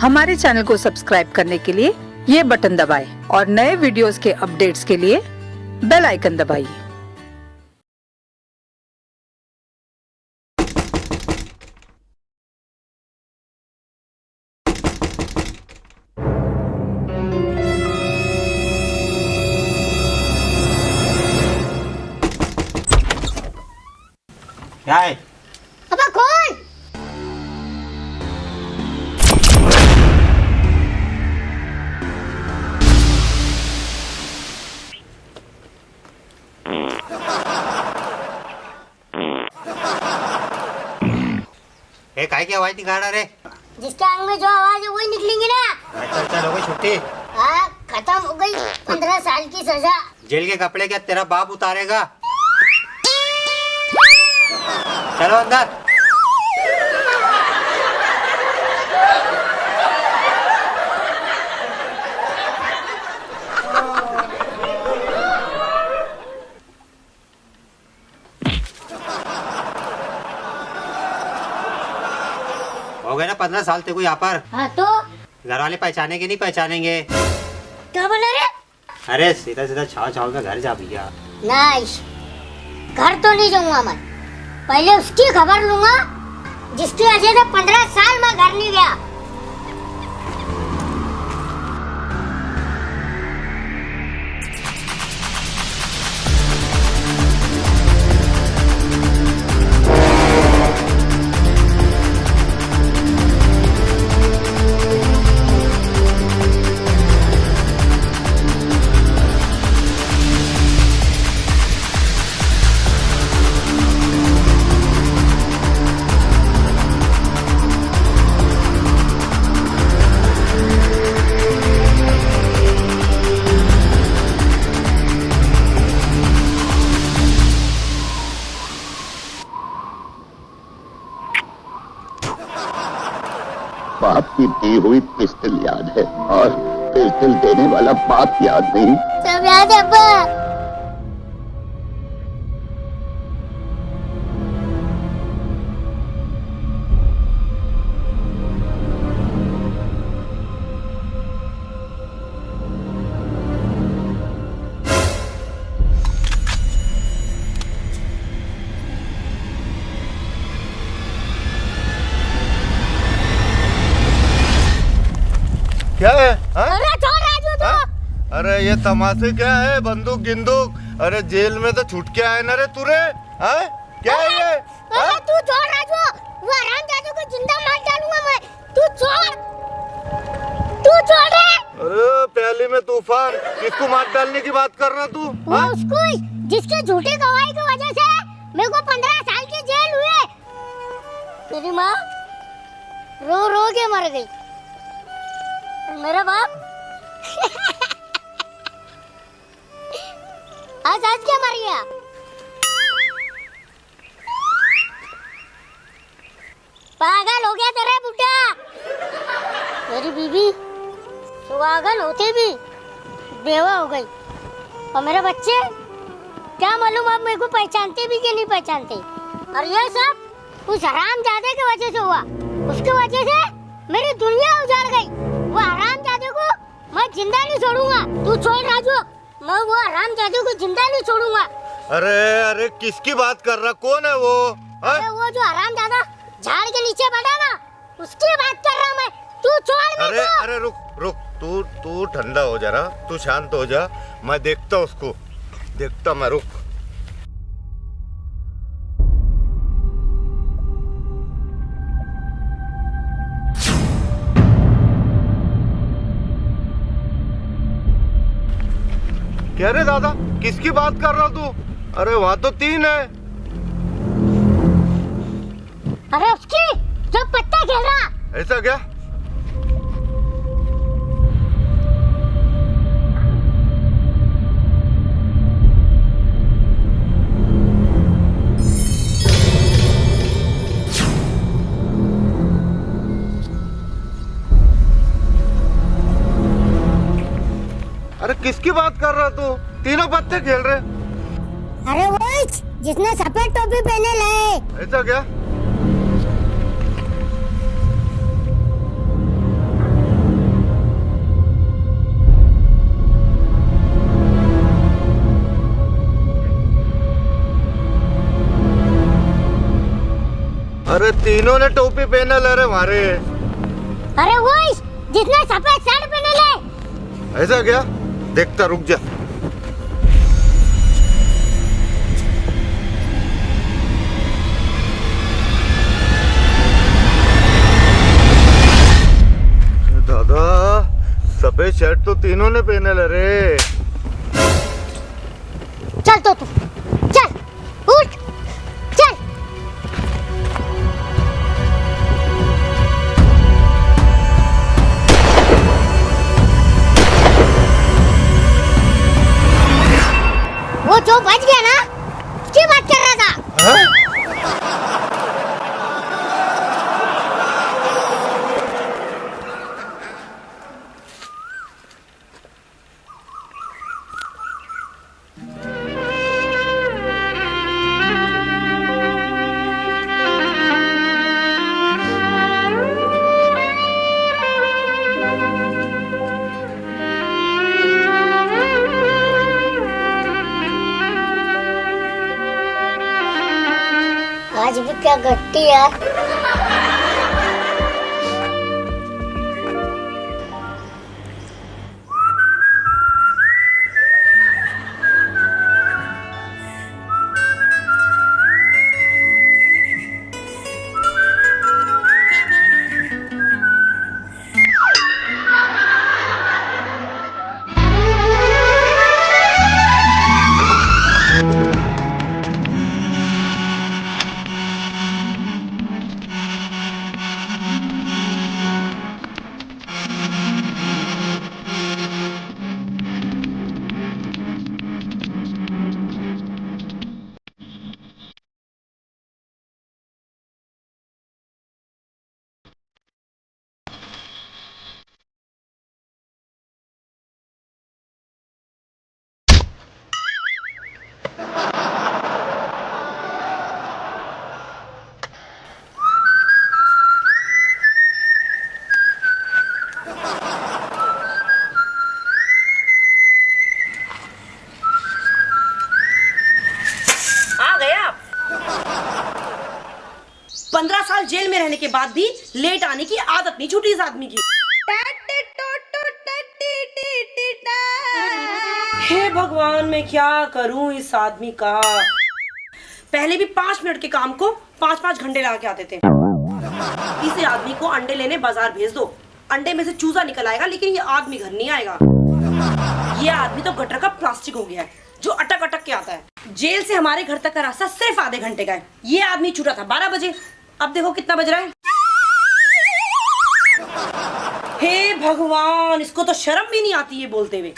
हमारे चैनल को सब्सक्राइब करने के लिए ये बटन दबाएं और नए वीडियोस के अपडेट्स के लिए बेल आइकन दबाइए। क्या है? अबे कौन? काय की आवाज निकाल रहा रे? जिसके आंख में जो आवाज है वही निकलेंगी ना। चल हो गई छुट्टी। हाँ, खत्म हो गई 15 साल की सजा। जेल के कपड़े क्या तेरा बाप उतारेगा? चलो अंदर। हो गए ना 15 साल तेरे को यहाँ पर। हाँ तो घर वाले पहचानेंगे नहीं पहचानेंगे? क्या बोला रे? अरे सीधा सीधा छाव छाव का घर जा भैया। नाइस। घर तो नहीं जाऊंगा मैं, पहले उसकी खबर लूंगा जिसकी वजह से 15 साल में घर नहीं गया। बाप की दी हुई पिस्टल याद है और पिस्टल देने वाला बाप याद नहीं। सब याद है अब्बा। क्या है? हाँ? अरे छोड़ राजू तू। अरे ये तमाशे क्या है? बंदूक गिंदूक? अरे जेल में तो छूट के आए ना रे तू रे? हाँ? क्या है ये? अरे तू छोड़ राजू, वो हरामजादे को जिंदा मार डालूंगा मैं। तू छोड़ रे। अरे प्याली में तूफान, किसको मार डालने की बात कर रहा तू? वो उसको ही जिसके झूठे गवाही की वजह से मेरे को 15 साल की जेल हुए। मेरी माँ रो रो के मर गई। मेरा बाप आज क्या मर गया? पागल हो गया तेरा बुड्ढा। मेरी बीवी सुहागन होते भी बेवा हो गई और मेरे बच्चे क्या मालूम अब मेरे को पहचानते भी कि नहीं पहचानते। और ये सब उस हरामजादे की वजह से हुआ। उसके वजह से मेरी दुनिया उजाड़ गई। वो हरामजादे को मैं जिंदा नहीं छोड़ूंगा। तू छोड़ राजू, मैं वो हरामजादे को जिंदा नहीं छोड़ूंगा। अरे अरे किसकी बात कर रहा? कौन है वो? हाँ? अरे वो जो हरामजादा झाड़ के नीचे बैठा ना, उसकी बात कर रहा मैं। तू छोड़ मेरे को। अरे रुक तू ठंडा हो जा रहा, तू शांत हो जा। मैं देखता उसको, देखता मैं। रुक। क्या रे दादा, किसकी बात कर रहा तू? अरे वहाँ तो 3 है। अरे उसकी जो पत्ता खेल रहा। ऐसा क्या? अरे किसकी बात कर रहा तू? तीनों पत्ते खेल रहे। अरे वो जिसने सफेद टोपी पहने लाए। ऐसा क्या? तीनों ने टोपी पहनल अरे मारे। अरे वो जिसने सफेद शर्ट पहने ले। ऐसा क्या? देखता, रुक जा। दादा, सफेद शर्ट तो तीनों ने पहने ले रे। चल तो तू चल, उठ चल। वो जो बच गया ना, उसकी बात कर रहा था। हाँ? आज भी क्या घट्टी यार। आ गए आप। 15 साल जेल में रहने के बाद भी लेट आने की आदत नहीं छूटी इस आदमी की। हे भगवान, मैं क्या करूं इस आदमी का। पहले भी 5 मिनट के काम को 5-5 घंटे लगा के आते थे। इस आदमी को अंडे लेने बाजार भेज दो, अंडे में से चूजा निकल आएगा, लेकिन ये आदमी घर नहीं आएगा। ये आदमी तो गटर का प्लास्टिक हो गया है, जो अटक अटक के आता है। जेल से हमारे घर तक का रास्ता सिर्फ आधे घंटे का है। ये आदमी छूटा था 12 बजे, अब देखो कितना बज रहा है। हे भगवान, इसको तो शर्म भी नहीं आती है बोलते हुए।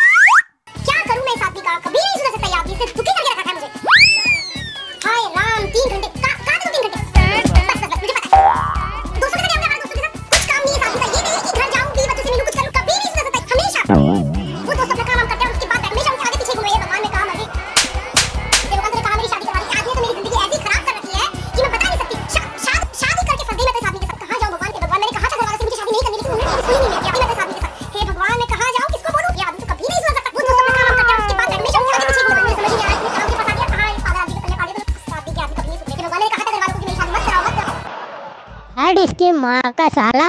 क्या करूं मैं इस आदमी का, कभी नहीं सुन सकता। ये आदमी से दुखी करके रखा है मुझे। हाय राम, 3 घंटे कहाँ थे 3 घंटे? बस मुझे पता है। दोस्तों के साथ क्या दोस्तों के साथ कुछ काम नहीं है इस आदमी का। ये नहीं कि घर जाऊं, बीवी बच्चों से मिलूं, कुछ करूं, कभी नहीं सुन सकता। हमेशा वो दोस्त अपना काम करते हैं, उसके बाद हमेशा उनके आगे पीछे घूम रहे हैं। भगवान ने कहा मेरी शादी करवा दी। आदमी ने मेरी जिंदगी ऐसी खराब कर रखी है कि मैं बता नहीं सकती। शादी करके फंस गई मैं इस आदमी के साथ। कहाँ जाऊं भगवान के भगवान, मैंने कहा था घरवालों से मुझे शादी नहीं करनी, लेकिन उन्होंने सुनी नहीं मेरी। मैं इस आदमी के साथ, हे भगवान, मैं कहाँ जाऊं, किसको बोलूं? ये आदमी तो कभी नहीं सुन सकता। वो दोस्त अपना काम करते हैं, उसके बाद हमेशा उनके आगे पीछे घूम रहे हैं। मुझे समझ नहीं आ रहा है काम के पास आ गया। कहाँ है पागल आदमी के पल्ले पाले, तो आदमी के आदमी कभी नहीं सुनते। भगवान ने कहा था घरवालों को कि मेरी शादी मत कराओ, मत कराओ। हट इसकी माँ का साला,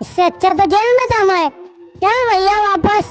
इससे अच्छा तो जेल में था मैं। चल भैया वापस।